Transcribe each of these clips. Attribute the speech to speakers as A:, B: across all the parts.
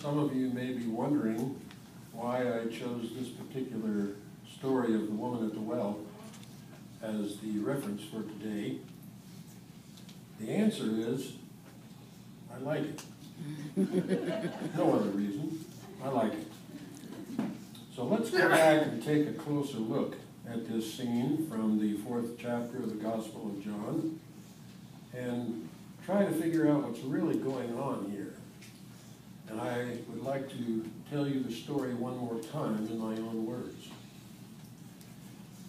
A: some of you may be wondering why I chose this particular story of the woman at the well as the reference for today. The answer is, I like it. No other reason. I like it. So let's go back and take a closer look at this scene from the 4th chapter of the Gospel of John and try to figure out what's really going on here. And I would like to tell you the story one more time in my own words.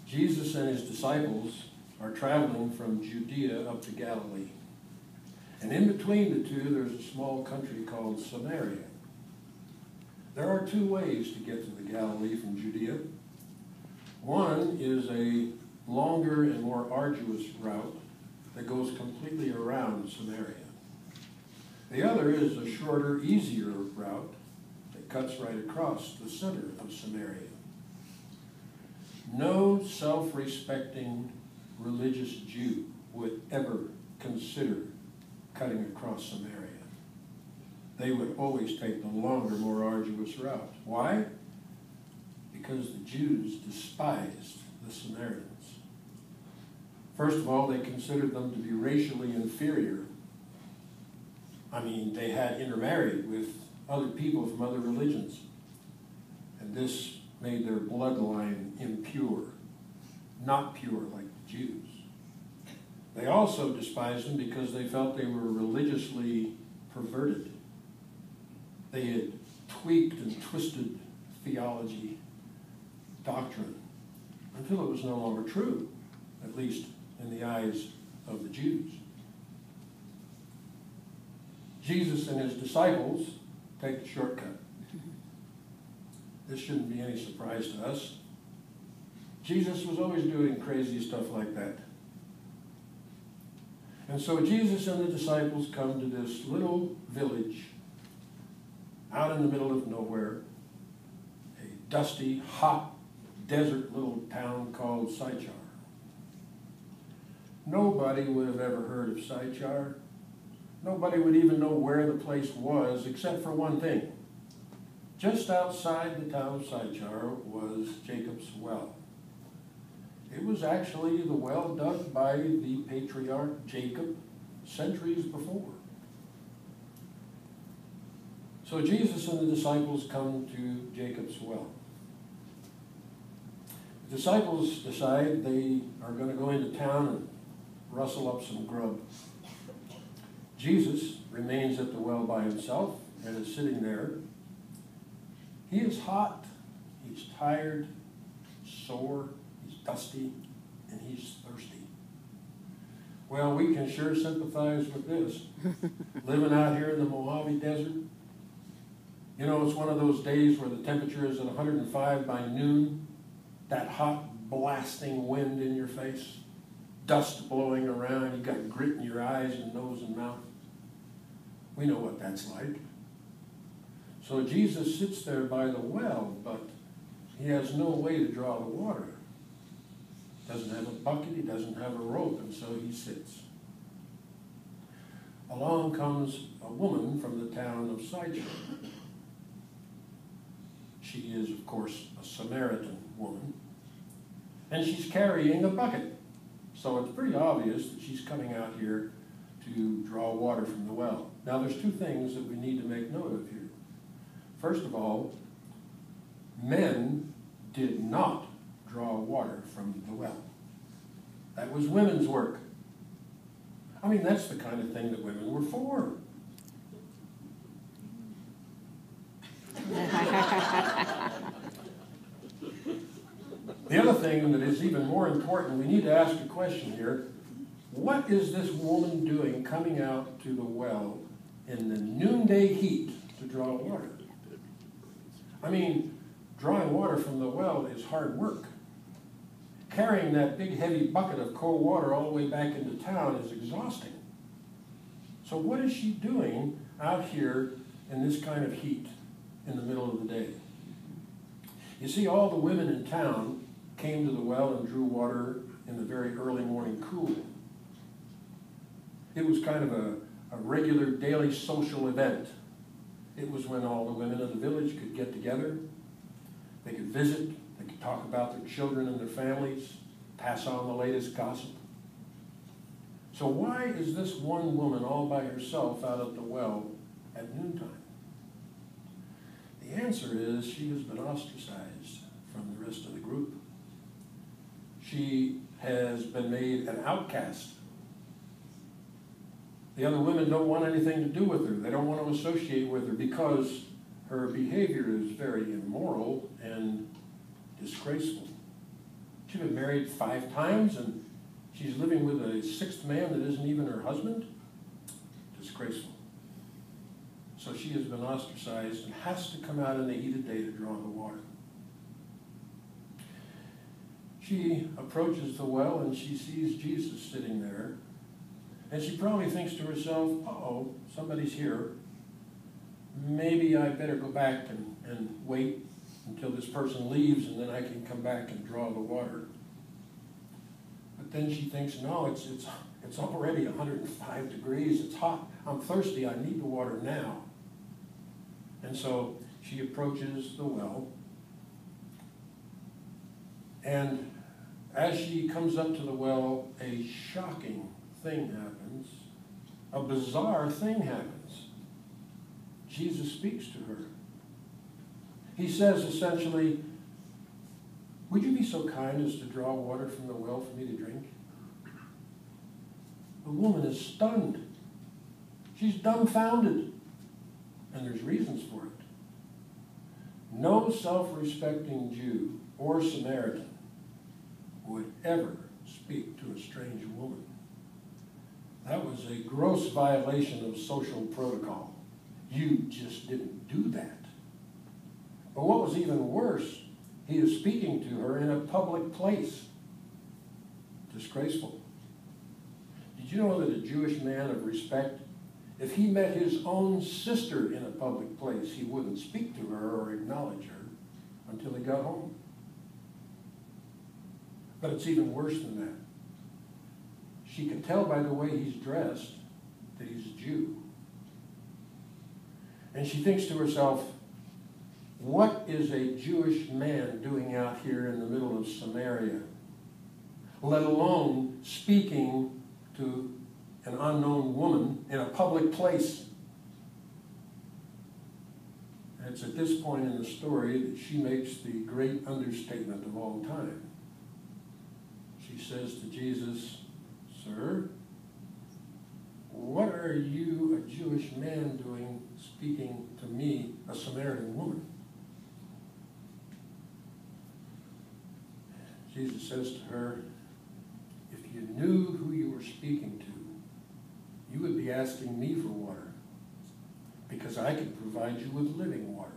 A: Jesus and his disciples are traveling from Judea up to Galilee. And in between the two, there's a small country called Samaria. There are two ways to get to the Galilee from Judea. One is a longer and more arduous route that goes completely around Samaria. The other is a shorter, easier route that cuts right across the center of Samaria. No self-respecting religious Jew would ever consider cutting across Samaria. They would always take the longer, more arduous route. Why? Because the Jews despised the Samaritans. First of all, they considered them to be racially inferior. I mean, they had intermarried with other people from other religions. And this made their bloodline impure, not pure like the Jews. They also despised them because they felt they were religiously perverted. They had tweaked and twisted theology, doctrine, until it was no longer true, at least in the eyes of the Jews. Jesus and his disciples take the shortcut. This shouldn't be any surprise to us. Jesus was always doing crazy stuff like that. And so Jesus and the disciples come to this little village out in the middle of nowhere, a dusty, hot, desert little town called Sychar. Nobody would have ever heard of Sychar. Nobody would even know where the place was, except for one thing. Just outside the town of Sychar was Jacob's well. It was actually the well dug by the patriarch Jacob centuries before. So Jesus and the disciples come to Jacob's well. The disciples decide they are going to go into town and rustle up some grub. Jesus remains at the well by himself and is sitting there. He is hot, he's tired, sore, he's dusty, and he's thirsty. Well, we can sure sympathize with this. Living out here in the Mojave Desert, you know, it's one of those days where the temperature is at 105 by noon, that hot, blasting wind in your face, dust blowing around, you got grit in your eyes and nose and mouth. We know what that's like. So Jesus sits there by the well, but he has no way to draw the water. Doesn't have a bucket, he doesn't have a rope, and so he sits. Along comes a woman from the town of Sychar. She is, of course, a Samaritan woman, and she's carrying a bucket. So it's pretty obvious that she's coming out here to draw water from the well. Now, there's two things that we need to make note of here. First of all, men did not draw water from the well. That was women's work. I mean, that's the kind of thing that women were for. The other thing that is even more important, we need to ask a question here. What is this woman doing coming out to the well in the noonday heat to draw water? I mean, drawing water from the well is hard work. Carrying that big heavy bucket of cold water all the way back into town is exhausting. So what is she doing out here in this kind of heat in the middle of the day? You see, all the women in town came to the well and drew water in the very early morning cool. It was kind of a regular daily social event. It was when all the women of the village could get together. They could visit. They could talk about their children and their families, pass on the latest gossip. So why is this one woman all by herself out at the well at noontime? The answer is she has been ostracized from the rest of the group. She has been made an outcast. The other women don't want anything to do with her. They don't want to associate with her because her behavior is very immoral and disgraceful. She's been married 5 times and she's living with a 6th man that isn't even her husband. Disgraceful. So she has been ostracized and has to come out in the heat of day to draw the water. She approaches the well and she sees Jesus sitting there. And she probably thinks to herself, uh-oh, somebody's here. Maybe I better go back and wait until this person leaves and then I can come back and draw the water. But then she thinks, no, it's already 105 degrees. It's hot. I'm thirsty. I need the water now. And so she approaches the well. And as she comes up to the well, a shocking thing happens. A bizarre thing happens. Jesus speaks to her. He says essentially, would you be so kind as to draw water from the well for me to drink? The woman is stunned. She's dumbfounded. And there's reasons for it. No self-respecting Jew or Samaritan would ever speak to a strange woman. That was a gross violation of social protocol. You just didn't do that. But what was even worse, he is speaking to her in a public place. Disgraceful. Did you know that a Jewish man of respect, if he met his own sister in a public place, he wouldn't speak to her or acknowledge her until he got home? But it's even worse than that. She can tell by the way he's dressed that he's a Jew. And she thinks to herself, what is a Jewish man doing out here in the middle of Samaria, let alone speaking to an unknown woman in a public place? And it's at this point in the story that she makes the great understatement of all time. She says to Jesus, "Sir, what are you, a Jewish man, doing speaking to me, a Samaritan woman?" Jesus says to her, "If you knew who you were speaking to, you would be asking me for water, because I can provide you with living water."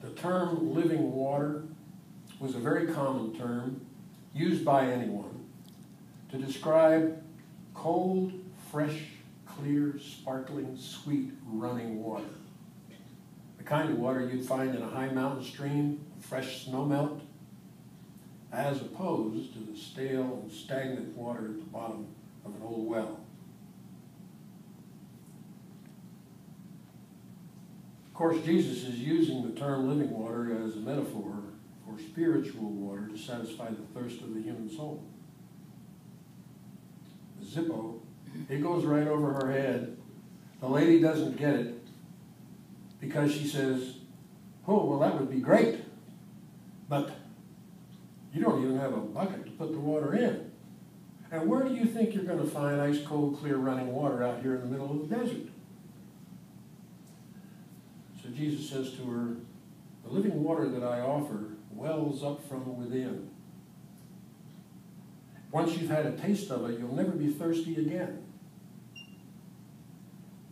A: The term living water was a very common term used by anyone to describe cold, fresh, clear, sparkling, sweet, running water. The kind of water you'd find in a high mountain stream, fresh snowmelt, as opposed to the stale and stagnant water at the bottom of an old well. Of course, Jesus is using the term living water as a metaphor for spiritual water to satisfy the thirst of the human soul. Zippo, it goes right over her head. The lady doesn't get it because she says, "Oh, well, that would be great, but you don't even have a bucket to put the water in. And where do you think you're going to find ice cold, clear running water out here in the middle of the desert?" So Jesus says to her, "The living water that I offer wells up from within. Once you've had a taste of it, you'll never be thirsty again.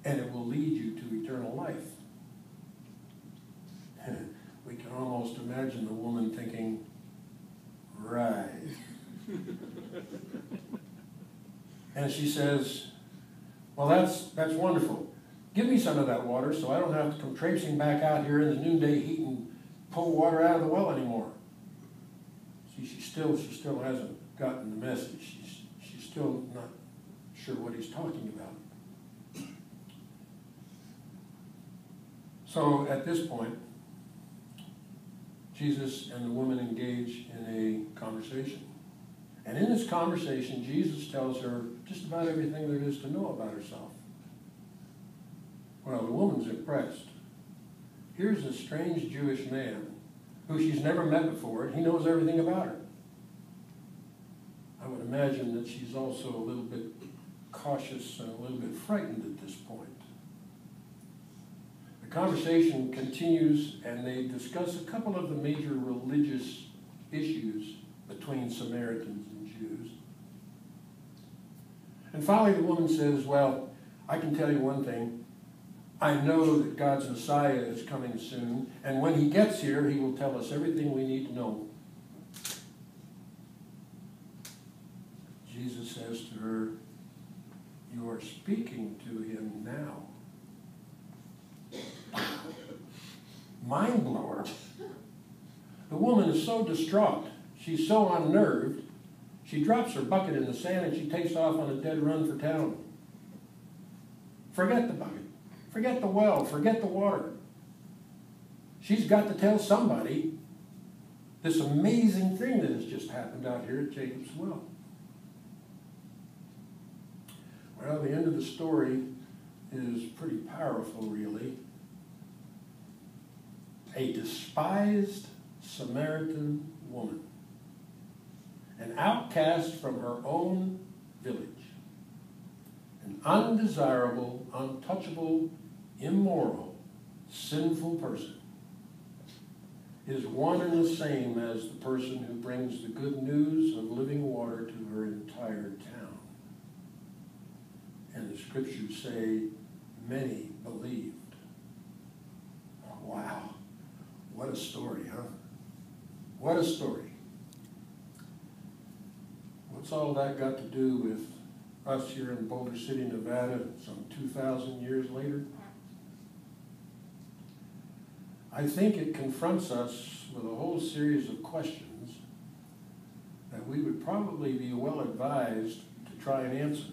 A: And it will lead you to eternal life." We can almost imagine the woman thinking, right. And she says, "Well, that's wonderful. Give me some of that water so I don't have to come traipsing back out here in the noonday heat and pull water out of the well anymore." See, she still hasn't gotten the message. She's still not sure what he's talking about. So at this point, Jesus and the woman engage in a conversation. And in this conversation, Jesus tells her just about everything there is to know about herself. Well, the woman's impressed. Here's a strange Jewish man who she's never met before. He knows everything about her. I would imagine that she's also a little bit cautious and a little bit frightened at this point. The conversation continues, and they discuss a couple of the major religious issues between Samaritans and Jews. And finally the woman says, well, I can tell you one thing. I know that God's Messiah is coming soon, and when he gets here, he will tell us everything we need to know. Jesus says to her, you are speaking to him now. Mind blower. The woman is so distraught. She's so unnerved. She drops her bucket in the sand and she takes off on a dead run for town. Forget the bucket. Forget the well. Forget the water. She's got to tell somebody this amazing thing that has just happened out here at Jacob's well. Well, the end of the story is pretty powerful, really. A despised Samaritan woman, an outcast from her own village, an undesirable, untouchable, immoral, sinful person, is one and the same as the person who brings the good news of living water to her entire town. And the scriptures say many believed. Wow, what a story, huh? What a story. What's all that got to do with us here in Boulder City, Nevada, some 2,000 years later? I think it confronts us with a whole series of questions that we would probably be well advised to try and answer.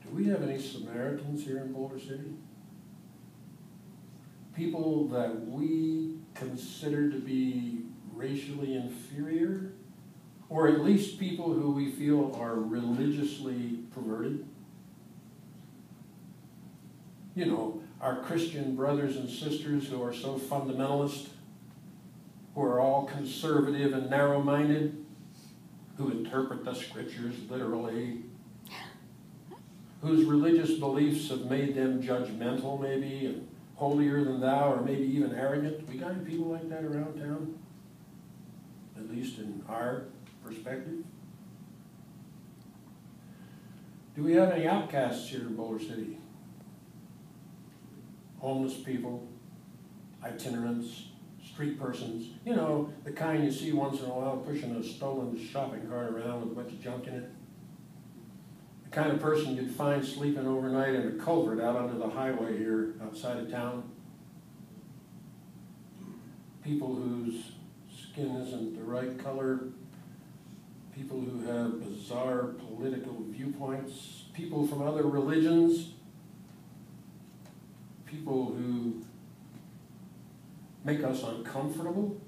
A: Do we have any Samaritans here in Boulder City? People that we consider to be racially inferior, or at least people who we feel are religiously perverted? You know, our Christian brothers and sisters who are so fundamentalist, who are all conservative and narrow-minded, who interpret the scriptures literally, whose religious beliefs have made them judgmental maybe, and holier than thou, or maybe even arrogant. We got any people like that around town? At least in our perspective. Do we have any outcasts here in Boulder City? Homeless people, itinerants, street persons, you know, the kind you see once in a while pushing a stolen shopping cart around with a bunch of junk in it. The kind of person you'd find sleeping overnight in a culvert out under the highway here outside of town. People whose skin isn't the right color, people who have bizarre political viewpoints, people from other religions, people who make us uncomfortable.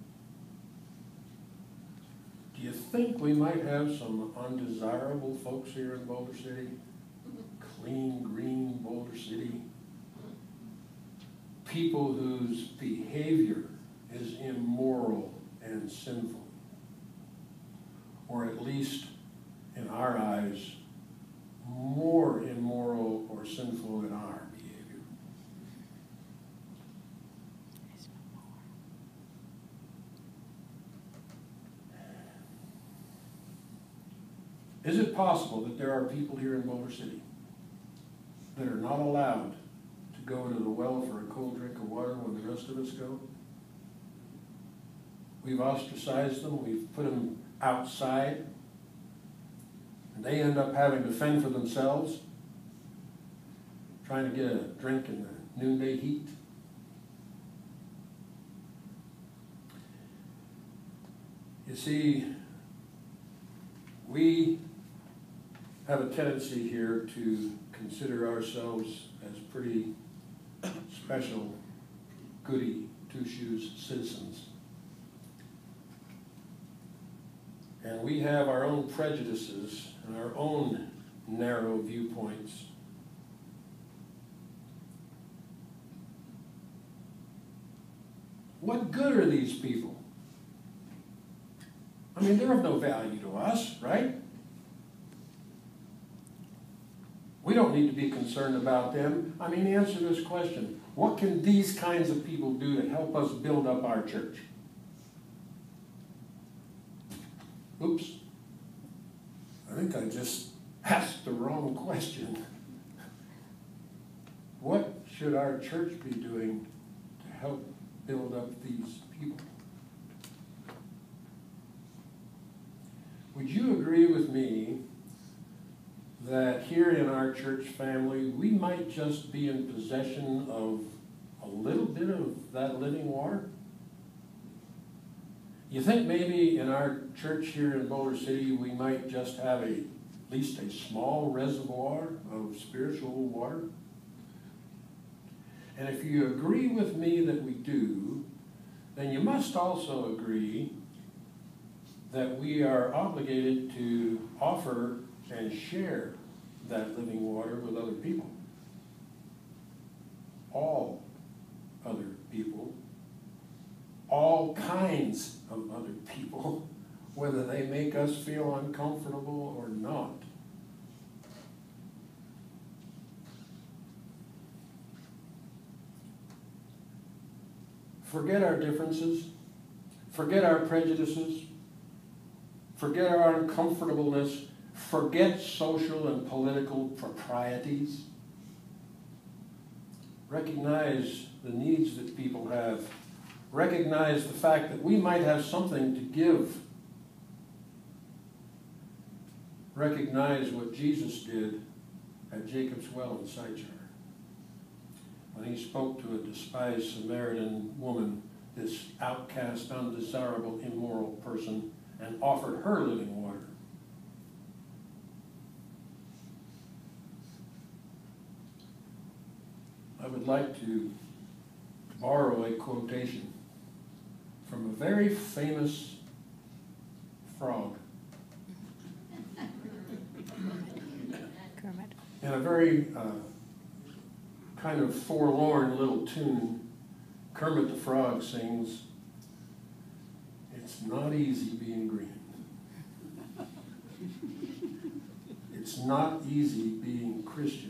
A: Do you think we might have some undesirable folks here in Boulder City? Clean, green Boulder City. People whose behavior is immoral and sinful. Or at least, in our eyes, more immoral or sinful than our behavior. Is it possible that there are people here in Boulder City that are not allowed to go to the well for a cold drink of water when the rest of us go? We've ostracized them, we've put them outside, and they end up having to fend for themselves, trying to get a drink in the noonday heat. You see, we have a tendency here to consider ourselves as pretty special goody two-shoes citizens. And we have our own prejudices and our own narrow viewpoints. What good are these people? I mean, they're of no value to us, right? We don't need to be concerned about them. I mean, answer this question. What can these kinds of people do to help us build up our church? Oops. I think I just asked the wrong question. What should our church be doing to help build up these people? Would you agree with me that here in our church family, we might just be in possession of a little bit of that living water? You think maybe in our church here in Boulder City, we might just have at least a small reservoir of spiritual water? And if you agree with me that we do, then you must also agree that we are obligated to offer and share that living water with other people. All other people. All kinds of other people, whether they make us feel uncomfortable or not. Forget our differences. Forget our prejudices. Forget our uncomfortableness. Forget social and political proprieties. Recognize the needs that people have. Recognize the fact that we might have something to give. Recognize what Jesus did at Jacob's well in Sychar, when he spoke to a despised Samaritan woman, this outcast, undesirable, immoral person, and offered her living water. I would like to borrow a quotation from a very famous frog in a very kind of forlorn little tune. Kermit the Frog sings, "It's not easy being green. It's not easy being Christian.